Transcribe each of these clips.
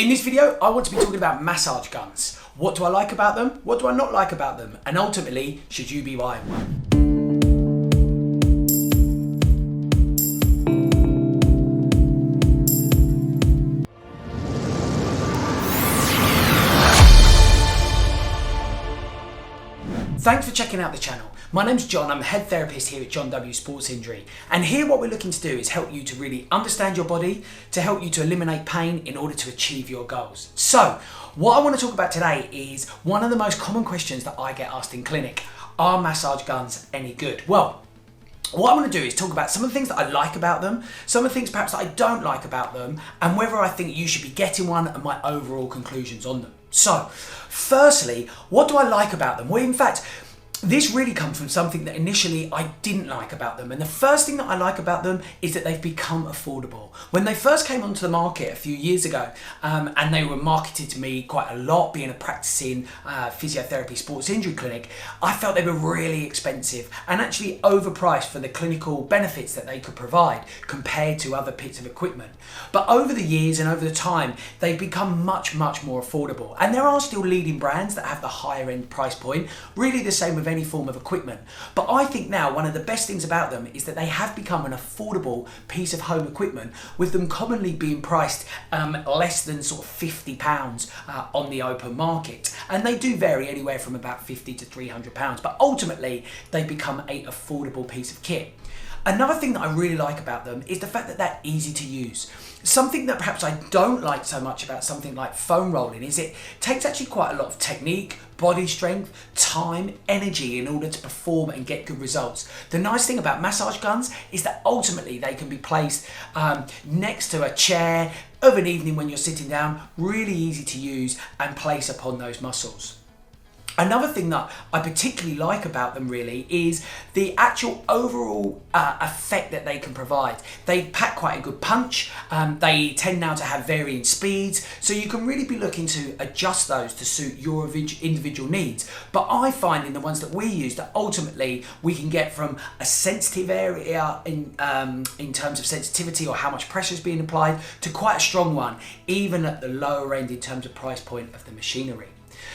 In this video, I want to be talking about massage guns. What do I like about them? What do I not like about them? And ultimately, should you be buying one? Thanks for checking out the channel. My name's John, I'm the head therapist here at John W Sports Injury. And here what we're looking to do is help you to really understand your body, to help you to eliminate pain in order to achieve your goals. So, what I want to talk about today is one of the most common questions that I get asked in clinic. Are massage guns any good? Well, what I want to do is talk about some of the things that I like about them, some of the things perhaps that I don't like about them, and whether I think you should be getting one and my overall conclusions on them. So, firstly, what do I like about them? Well, in fact, this really comes from something that initially I didn't like about them. And the first thing that I like about them is that they've become affordable. When they first came onto the market a few years ago, and they were marketed to me quite a lot, being a practicing physiotherapy sports injury clinic, I felt they were really expensive and actually overpriced for the clinical benefits that they could provide compared to other bits of equipment. But over the years and over the time, they've become much, much more affordable. And there are still leading brands that have the higher end price point, really the same with any form of equipment. But I think now one of the best things about them is that they have become an affordable piece of home equipment, with them commonly being priced less than sort of £50 on the open market. And they do vary anywhere from about £50 to £300, but ultimately they become an affordable piece of kit. Another thing that I really like about them is the fact that they're easy to use. Something that perhaps I don't like so much about something like foam rolling is it takes actually quite a lot of technique, body strength, time, energy in order to perform and get good results. The nice thing about massage guns is that ultimately they can be placed next to a chair of an evening when you're sitting down, really easy to use and place upon those muscles. Another thing that I particularly like about them really is the actual overall effect that they can provide. They pack quite a good punch, they tend now to have varying speeds, so you can really be looking to adjust those to suit your individual needs. But I find in the ones that we use that ultimately we can get from a sensitive area in terms of sensitivity or how much pressure is being applied to quite a strong one, even at the lower end in terms of price point of the machinery.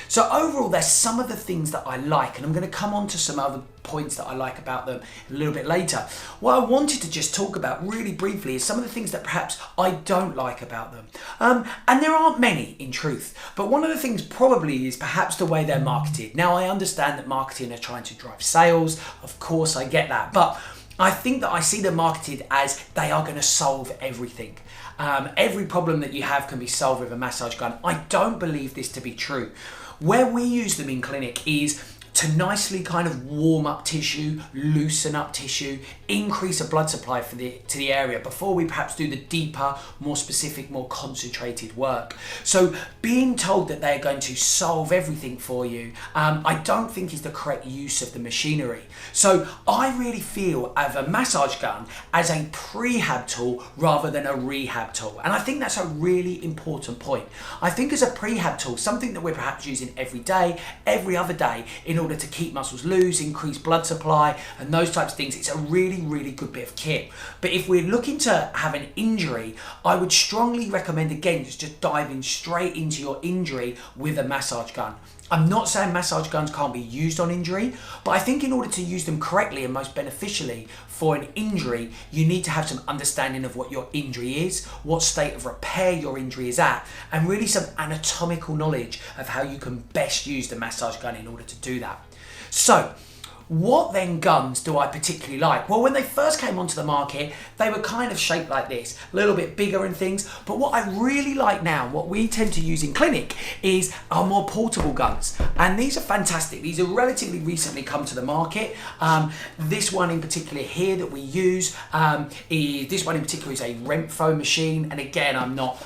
So overall, there's some of the things that I like, and I'm going to come on to some other points that I like about them a little bit later. What I wanted to just talk about really briefly is some of the things that perhaps I don't like about them. And there aren't many in truth, but one of the things probably is perhaps the way they're marketed. Now, I understand that marketing are trying to drive sales. Of course, I get that, but I think that I see them marketed as they are going to solve everything. Every problem that you have can be solved with a massage gun. I don't believe this to be true. Where we use them in clinic is to nicely kind of warm up tissue, loosen up tissue, increase a blood supply to the area before we perhaps do the deeper, more specific, more concentrated work. So being told that they're going to solve everything for you, I don't think is the correct use of the machinery. So I really feel of a massage gun as a prehab tool rather than a rehab tool. And I think that's a really important point. I think as a prehab tool, something that we're perhaps using every day, every other day, in order to keep muscles loose, increase blood supply, and those types of things, it's a really, really good bit of kit. But if we're looking to have an injury, I would strongly recommend, again, just diving straight into your injury with a massage gun. I'm not saying massage guns can't be used on injury, but I think in order to use them correctly and most beneficially for an injury, you need to have some understanding of what your injury is, what state of repair your injury is at, and really some anatomical knowledge of how you can best use the massage gun in order to do that. So, what then guns do I particularly like? Well, when they first came onto the market, they were kind of shaped like this, a little bit bigger and things. But what I really like now, what we tend to use in clinic, is our more portable guns. And these are fantastic. These are relatively recently come to the market. This one in particular here that we use, this one in particular is a Renpho machine. And again, I'm not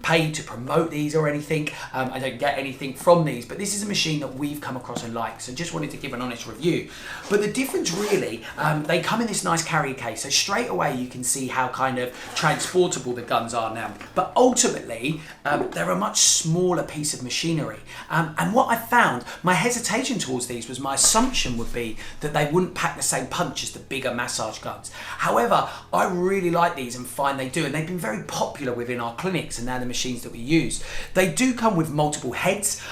paid to promote these or anything. I don't get anything from these, but this is a machine that we've come across and like. So just wanted to give an honest review. But the difference really, they come in this nice carrier case, so straight away you can see how kind of transportable the guns are now. But ultimately, they're a much smaller piece of machinery. And what I found, my hesitation towards these was my assumption would be that they wouldn't pack the same punch as the bigger massage guns. However, I really like these and find they do, and they've been very popular within our clinics and now the machines that we use. They do come with multiple heads.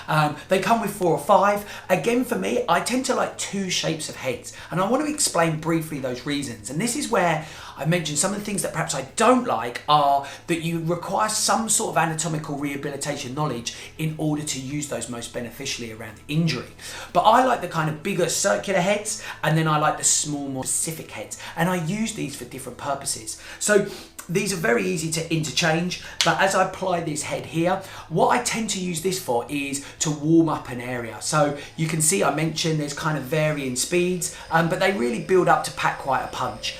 They come with 4 or 5. Again, for me, I tend to like 2 shapes of heads, and I want to explain briefly those reasons. And this is where I mentioned some of the things that perhaps I don't like are that you require some sort of anatomical rehabilitation knowledge in order to use those most beneficially around injury. But I like the kind of bigger circular heads, and then I like the small, more specific heads, and I use these for different purposes. So these are very easy to interchange, but as I apply this head here, what I tend to use this for is to warm up an area. So you can see I mentioned there's kind of varying speeds, but they really build up to pack quite a punch.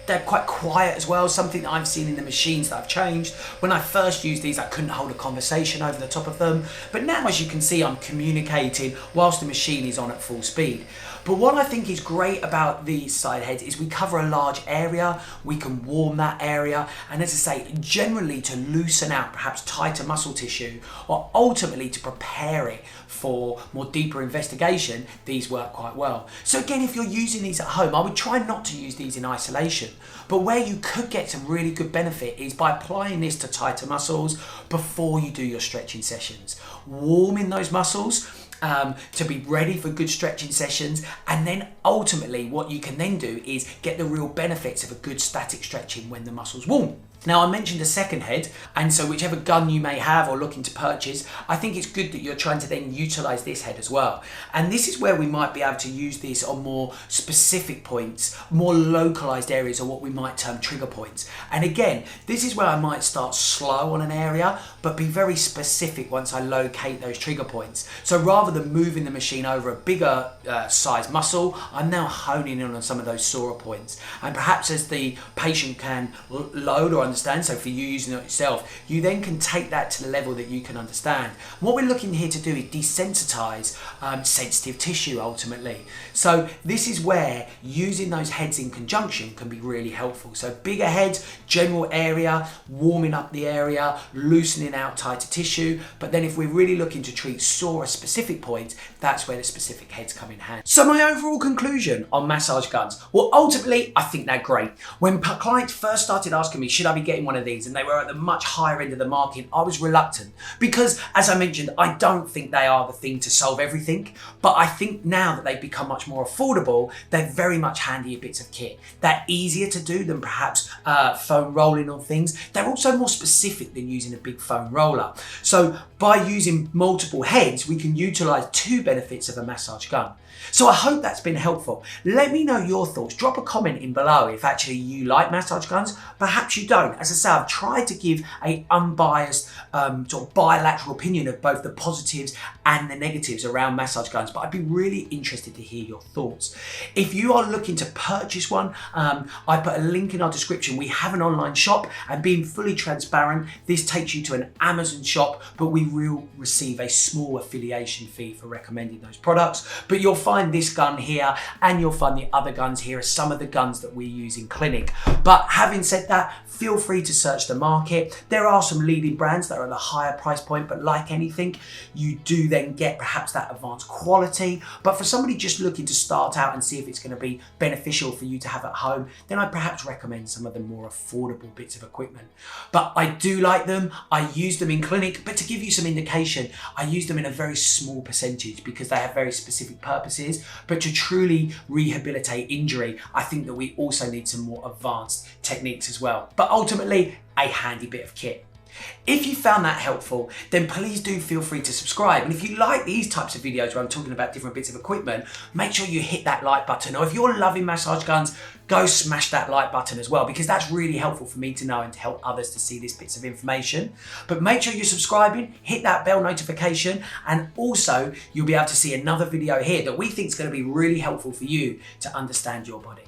They're quite quiet as well, something that I've seen in the machines that I've changed. When I first used these, I couldn't hold a conversation over the top of them, but now as you can see, I'm communicating whilst the machine is on at full speed. But what I think is great about these side heads is we cover a large area, we can warm that area, and as I say, generally to loosen out perhaps tighter muscle tissue, or ultimately to prepare it for more deeper investigation, these work quite well. So again, if you're using these at home, I would try not to use these in isolation. But where you could get some really good benefit is by applying this to tighter muscles before you do your stretching sessions. Warming those muscles to be ready for good stretching sessions, and then ultimately what you can then do is get the real benefits of a good static stretching when the muscles warm. Now, I mentioned a second head, and so whichever gun you may have or looking to purchase, I think it's good that you're trying to then utilize this head as well. And this is where we might be able to use this on more specific points, more localized areas, or what we might term trigger points. And again, this is where I might start slow on an area, but be very specific once I locate those trigger points. So rather than moving the machine over a bigger size muscle, I'm now honing in on some of those sorer points. And perhaps as the patient can load or understand, so for you using it yourself, you then can take that to the level that you can understand. What we're looking here to do is desensitize sensitive tissue ultimately. So this is where using those heads in conjunction can be really helpful. So bigger heads, general area, warming up the area, loosening out tighter tissue. But then if we're really looking to treat sore specific points, that's where the specific heads come in hand. So my overall conclusion on massage guns, well, ultimately, I think they're great. When clients first started asking me, should I be getting one of these, and they were at the much higher end of the market, I was reluctant because, as I mentioned, I don't think they are the thing to solve everything, but I think now that they've become much more affordable, they're very much handier bits of kit. They're easier to do than perhaps foam rolling on things. They're also more specific than using a big foam roller. So by using multiple heads, we can utilize 2 benefits of a massage gun. So I hope that's been helpful. Let me know your thoughts. Drop a comment in below if actually you like massage guns. Perhaps you don't. As I say, I've tried to give an unbiased sort of bilateral opinion of both the positives and the negatives around massage guns, but I'd be really interested to hear your thoughts. If you are looking to purchase one, I put a link in our description. We have an online shop, and being fully transparent, this takes you to an Amazon shop, but we will receive a small affiliation fee for recommending those products. But you'll find this gun here, and you'll find the other guns here are some of the guns that we use in clinic. But having said that, feel free to search the market. There are some leading brands that are at a higher price point, but like anything, you do then get perhaps that advanced quality. But for somebody just looking to start out and see if it's going to be beneficial for you to have at home, then I perhaps recommend some of the more affordable bits of equipment. But I do like them. I use them in clinic, but to give you some indication, I use them in a very small percentage because they have very specific purposes. But to truly rehabilitate injury, I think that we also need some more advanced techniques as well. But ultimately, a handy bit of kit. If you found that helpful, then please do feel free to subscribe. And if you like these types of videos where I'm talking about different bits of equipment, make sure you hit that like button. Or if you're loving massage guns, go smash that like button as well, because that's really helpful for me to know and to help others to see these bits of information. But make sure you're subscribing, hit that bell notification, and also you'll be able to see another video here that we think is going to be really helpful for you to understand your body.